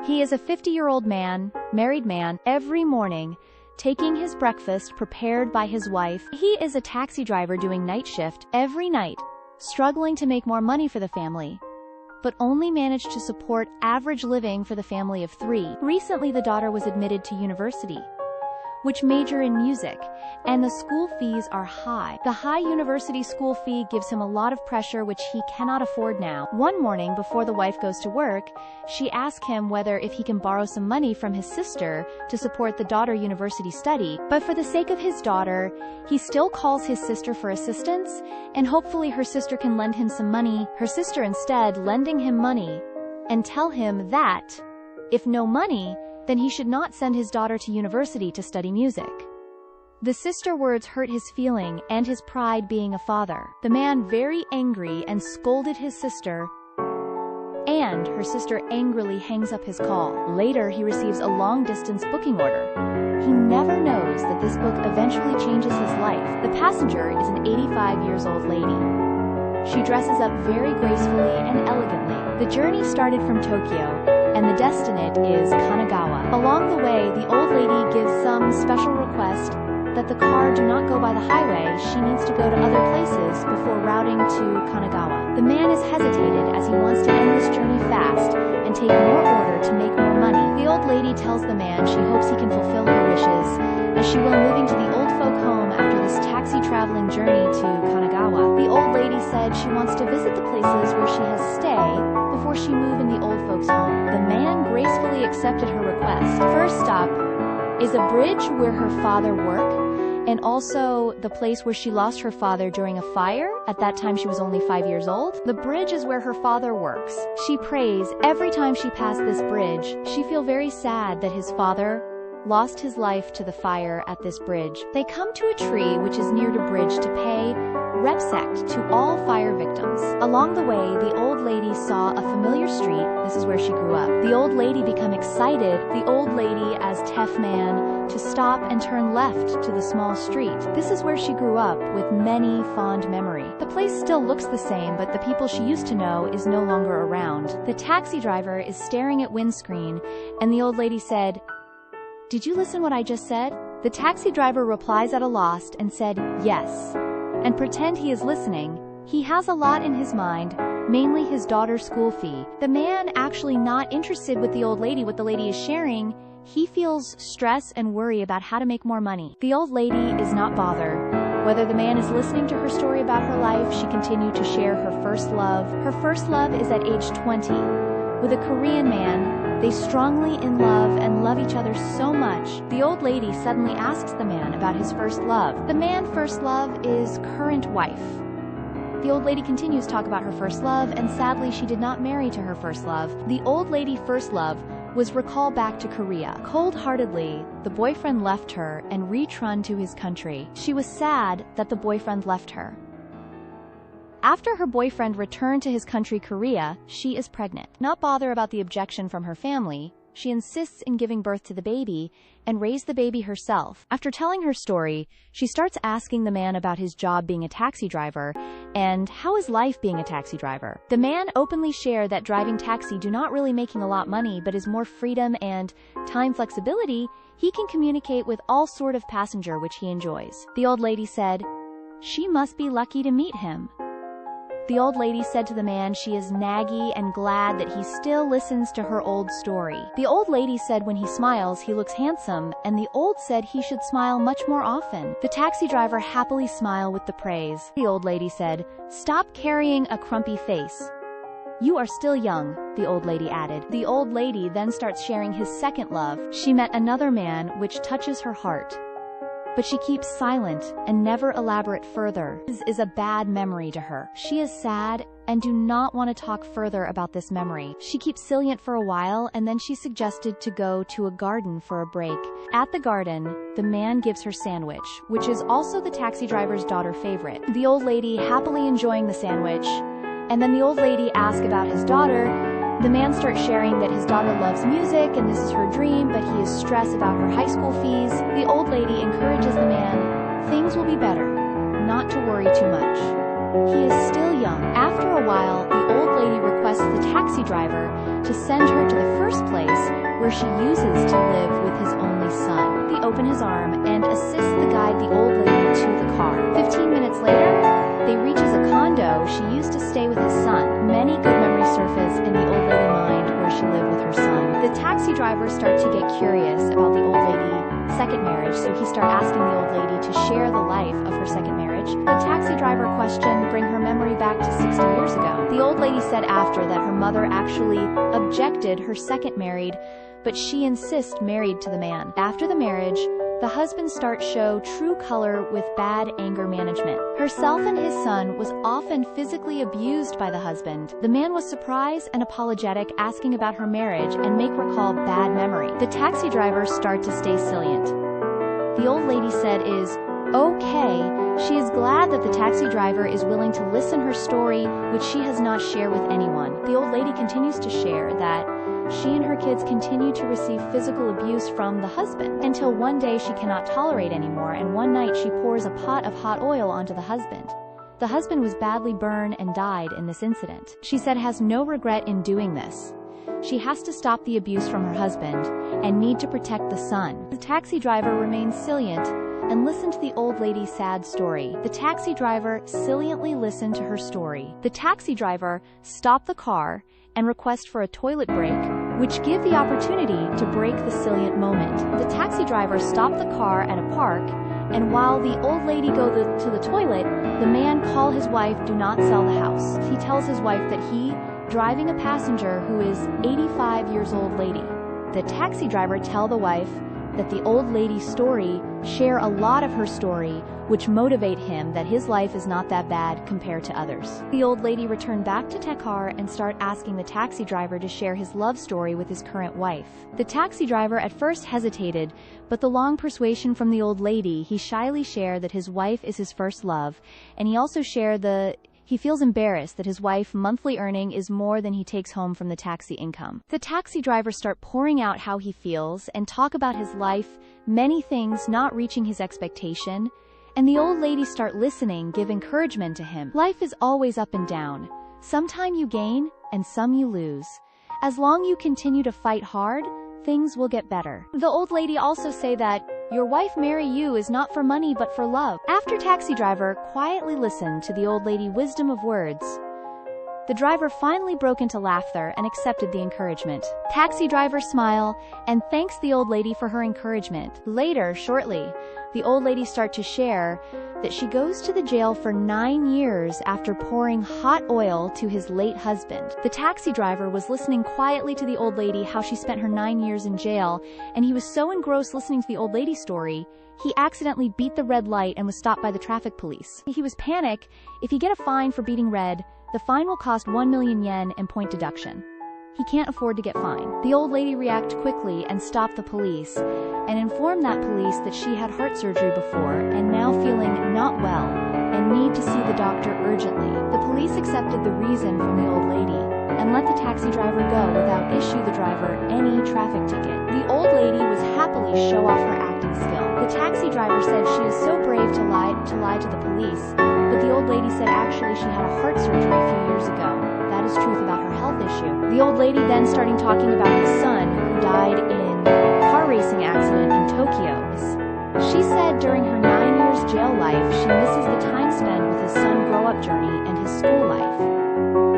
He is a 50-year-old man, married man, every morning, taking his breakfast prepared by his wife. He is a taxi driver doing night shift every night, struggling to make more money for the family, but only managed to support average living for the family of 3. Recently, the daughter was admitted to university, which major in music, and the school fees are high. The high university school fee gives him a lot of pressure which he cannot afford now. One morning before the wife goes to work, she asks him whether if he can borrow some money from his sister to support the daughter university study, but for the sake of his daughter, he still calls his sister for assistance, and hopefully her sister can lend him some money. Her sister instead lending him money and tell him that, if no money, then he should not send his daughter to university to study music. The sister words hurt his feeling and his pride being a father. The man very angry and scolded his sister, and her sister angrily hangs up his call. Later, he receives a long-distance booking order. He never knows that this book eventually changes his life. The passenger is an 85-years-old lady. She dresses up very gracefully and elegantly. The journey started from Tokyo, and the destination is Kanagawa. Along the way, the old lady gives some special request that the car do not go by the highway. She needs to go to other places before routing to Kanagawa. The man is hesitated as he wants to end this journey fast and take more order to make more money. The old lady tells the man she hopes he can fulfill her wishes, as she will moving to the old folk home after this taxi traveling journey to Kanagawa. The old lady said she wants to visit the places where she has stayed before she move in the old folks home. The man gracefully accepted her request. First stop is a bridge where her father worked, and also the place where she lost her father during a fire. At that time, she was only 5 years old. The bridge is where her father works. She prays every time she passed this bridge. She feels very sad that his father lost his life to the fire at this bridge. They come to a tree which is near the bridge to pay respect to all fire victims. Along the way, the old lady saw a familiar street. This is where she grew up. The old lady become excited. The old lady, as deaf man, to stop and turn left to the small street. This is where she grew up with many fond memory. The place still looks the same, but the people she used to know is no longer around. The taxi driver is staring at windscreen, and the old lady said, "Did you listen what I just said?" The taxi driver replies at a loss and said, "Yes," and pretend he is listening. He has a lot in his mind, mainly his daughter's school fee. The man actually not interested with the old lady, what the lady is sharing. He feels stress and worry about how to make more money. The old lady is not bothered whether the man is listening to her story about her life. She continued to share her first love. Her first love is at age 20 with a Korean man. They strongly in love and love each other so much. The old lady suddenly asks the man about his first love. The man's first love is current wife. The old lady continues to talk about her first love, and sadly she did not marry to her first love. The old lady first love was recalled back to Korea. Cold-heartedly, the boyfriend left her and returned to his country. She was sad that the boyfriend left her. After her boyfriend returned to his country, Korea, she is pregnant. Not bother about the objection from her family, she insists in giving birth to the baby and raise the baby herself. After telling her story, she starts asking the man about his job being a taxi driver and how is life being a taxi driver. The man openly shared that driving taxi do not really making a lot money but is more freedom and time flexibility. He can communicate with all sort of passenger which he enjoys. The old lady said, she must be lucky to meet him. The old lady said to the man she is naggy and glad that he still listens to her old story. The old lady said when he smiles he looks handsome, and the old said he should smile much more often. The taxi driver happily smiled with the praise. The old lady said, "Stop carrying a crumpy face. You are still young," the old lady added. The old lady then starts sharing his second love. She met another man which touches her heart, but she keeps silent and never elaborate further. This is a bad memory to her. She is sad and do not want to talk further about this memory. She keeps silent for a while, and then she suggested to go to a garden for a break. At the garden, the man gives her sandwich, which is also the taxi driver's daughter favorite. The old lady happily enjoying the sandwich, and then the old lady asks about his daughter. The man starts sharing that his daughter loves music and this is her dream, but he is stressed about her high school fees. The old lady encourages the man, things will be better, not to worry too much. He is still young. After a while, the old lady requests the taxi driver to send her to the first place where she uses to live with his only son. They open his arm and assist the guide the old lady to the car. 15 minutes later, they reaches a condo she used to stay with his son. Many good memories surface in the old lady mind where she lived with her son. The taxi driver starts to get curious about the old lady's second marriage, so he starts asking the old lady to share the life of her second marriage. The taxi driver questioned bring her memory back to 60 years ago. The old lady said after that her mother actually objected her second married, but she insists married to the man. After the marriage, the husband starts show true color with bad anger management. Herself and his son was often physically abused by the husband. The man was surprised and apologetic, asking about her marriage and make recall bad memory. The taxi driver start to stay silent. The old lady said is okay. She is glad that the taxi driver is willing to listen her story, which she has not shared with anyone. The old lady continues to share that she and her kids continue to receive physical abuse from the husband, until one day she cannot tolerate anymore, and one night she pours a pot of hot oil onto the husband. The husband was badly burned and died in this incident. She said has no regret in doing this. She has to stop the abuse from her husband and need to protect the son. The taxi driver remained silent and listened to the old lady's sad story. The taxi driver silently listened to her story. The taxi driver stopped the car and request for a toilet break, which give the opportunity to break the silent moment. The taxi driver stopped the car at a park, and while the old lady go to the toilet, the man call his wife do not sell the house. He tells his wife that he driving a passenger who is 85 years old lady. The taxi driver tell the wife that the old lady's story share a lot of her story, which motivate him that his life is not that bad compared to others. The old lady returned back to Tekar and start asking the taxi driver to share his love story with his current wife. The taxi driver at first hesitated, but the long persuasion from the old lady, he shyly shared that his wife is his first love, and he also shared he feels embarrassed that his wife's monthly earning is more than he takes home from the taxi income. The taxi driver start pouring out how he feels and talk about his life, many things not reaching his expectation, and the old lady start listening, give encouragement to him. Life is always up and down. Sometime you gain and some you lose. As long you continue to fight hard, things will get better. The old lady also say that your wife marry you is not for money but for love. After taxi driver quietly listened to the old lady wisdom of words, the driver finally broke into laughter and accepted the encouragement. Taxi driver smile and thanks the old lady for her encouragement. Later, shortly, the old lady start to share that she goes to the jail for 9 years after pouring hot oil to his late husband. The taxi driver was listening quietly to the old lady how she spent her 9 years in jail, and he was so engrossed listening to the old lady's story, he accidentally beat the red light and was stopped by the traffic police. He was panicked. If he get a fine for beating red, the fine will cost 1 million yen and point deduction. He can't afford to get fined. The old lady reacted quickly and stopped the police and informed that police that she had heart surgery before and now feeling not well and need to see the doctor urgently. The police accepted the reason from the old lady and let the taxi driver go without issue the driver any traffic ticket. The old lady was happily show off her acting skill. The taxi driver said she is so brave to lie to the police, but the old lady said actually she had a heart surgery a few years ago. That is truth about her health issue. The old lady then starting talking about his son who died in car racing accident in Tokyo. She said during her 9 years jail life she misses the time spent with his son grow up journey and his school life.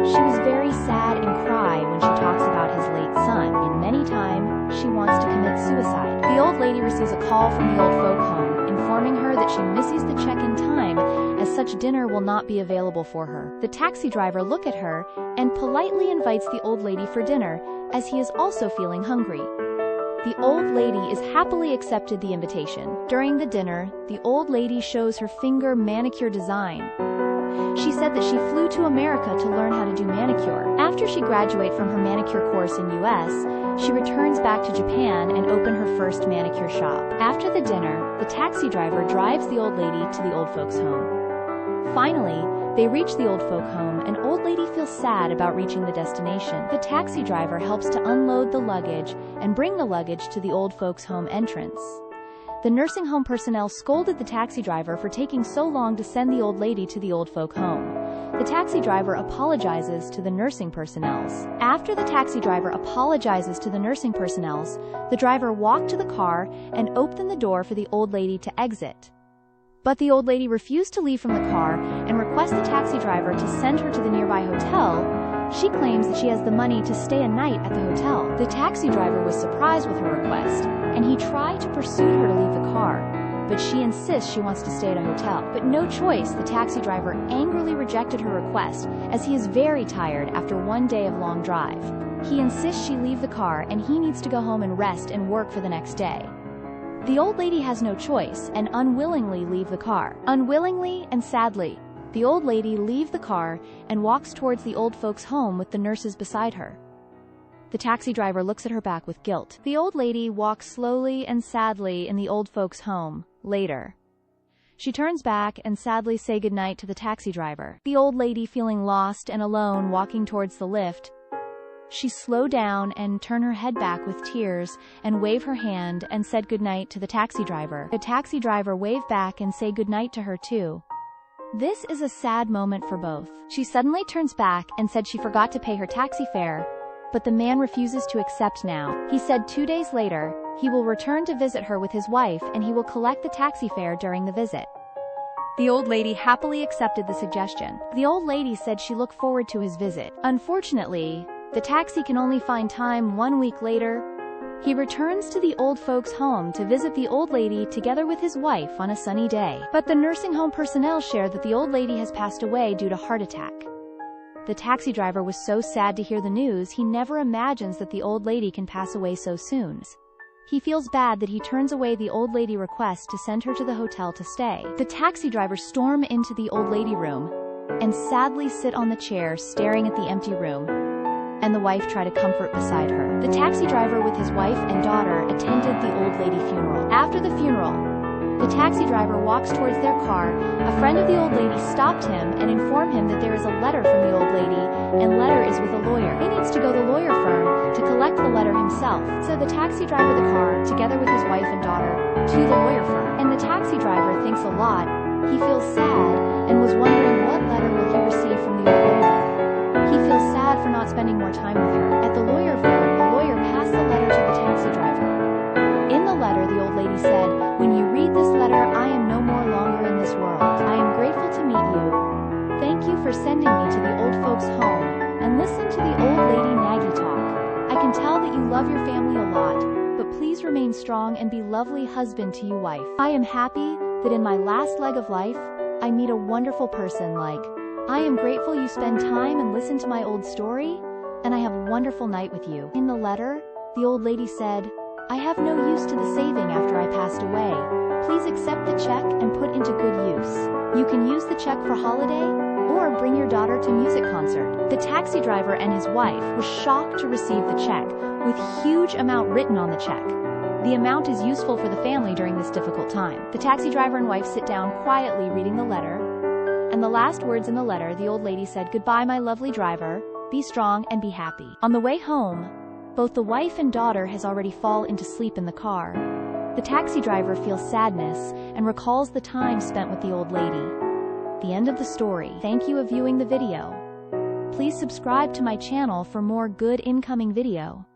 She was very sad and cry when she talks about his late son, and many times she wants to commit suicide. The old lady receives a call from the old folk home, informing her that she misses the check-in time, as such dinner will not be available for her. The taxi driver look at her and politely invites the old lady for dinner, as he is also feeling hungry. The old lady is happily accepted the invitation. During the dinner, the old lady shows her finger manicure design. She said that she flew to America to learn how to do manicure. After she graduates from her manicure course in US, she returns back to Japan and opens her first manicure shop. After the dinner, the taxi driver drives the old lady to the old folks' home. Finally, they reach the old folk home and old lady feels sad about reaching the destination. The taxi driver helps to unload the luggage and bring the luggage to the old folks' home entrance. The nursing home personnel scolded the taxi driver for taking so long to send the old lady to the old folk home. the taxi driver apologizes to the nursing personnel. After the taxi driver apologizes to the nursing personnel, the driver walked to the car and opened the door for the old lady to exit. But the old lady refused to leave from the car and requests the taxi driver to send her to the nearby hotel. She claims that she has the money to stay a night at the hotel. The taxi driver was surprised with her request, and he tried to persuade her to leave the car, but she insists she wants to stay at a hotel. But no choice, the taxi driver angrily rejected her request, as he is very tired after one day of long drive. He insists she leave the car and he needs to go home and rest and work for the next day. The old lady has no choice and unwillingly leave the car. Unwillingly and sadly, the old lady leaves the car and walks towards the old folks' home with the nurses beside her. The taxi driver looks at her back with guilt. The old lady walks slowly and sadly in the old folks' home. Later, she turns back and sadly says goodnight to the taxi driver. The old lady, feeling lost and alone, walking towards the lift, she slowed down and turned her head back with tears and waved her hand and said goodnight to the taxi driver. The taxi driver waved back and said goodnight to her too. This is a sad moment for both. She suddenly turns back and said she forgot to pay her taxi fare, but the man refuses to accept now. He said 2 days later, he will return to visit her with his wife and he will collect the taxi fare during the visit. The old lady happily accepted the suggestion. The old lady said she looked forward to his visit. Unfortunately, the taxi can only find time 1 week later. He returns to the old folks' home to visit the old lady together with his wife on a sunny day. But the nursing home personnel share that the old lady has passed away due to heart attack. The taxi driver was so sad to hear the news, he never imagines that the old lady can pass away so soon. He feels bad that he turns away the old lady request to send her to the hotel to stay. The taxi driver storms into the old lady room and sadly sit on the chair staring at the empty room, and the wife tried to comfort beside her. The taxi driver with his wife and daughter attended the old lady funeral. After the funeral, the taxi driver walks towards their car. A friend of the old lady stopped him and informed him that there is a letter from the old lady, and letter is with a lawyer. He needs to go to the lawyer firm to collect the letter himself. So the taxi driver the car, together with his wife and daughter, to the lawyer firm. And the taxi driver thinks a lot. He feels sad and was wondering what letter will he receive from the old lady. He feels sad for not spending more time with her. At the lawyer firm, the lawyer passed the letter to the taxi driver. In the letter, the old lady said, "When you read this letter, I am no more longer in this world. I am grateful to meet you. Thank you for sending me to the old folks' home, and listen to the old lady Nagy talk. I can tell that you love your family a lot, but please remain strong and be lovely husband to you wife. I am happy that in my last leg of life, I meet a wonderful person like. I am grateful you spend time and listen to my old story, and I have a wonderful night with you." In the letter, the old lady said, "I have no use to the saving after I passed away. Please accept the check and put into good use. You can use the check for holiday, or bring your daughter to music concert." The taxi driver and his wife were shocked to receive the check, with huge amount written on the check. The amount is useful for the family during this difficult time. The taxi driver and wife sit down quietly reading the letter, and the last words in the letter, the old lady said, "Goodbye, my lovely driver. Be strong and be happy." On the way home, both the wife and daughter has already fallen into sleep in the car. The taxi driver feels sadness and recalls the time spent with the old lady. The end of the story. Thank you for viewing the video. Please subscribe to my channel for more good incoming video.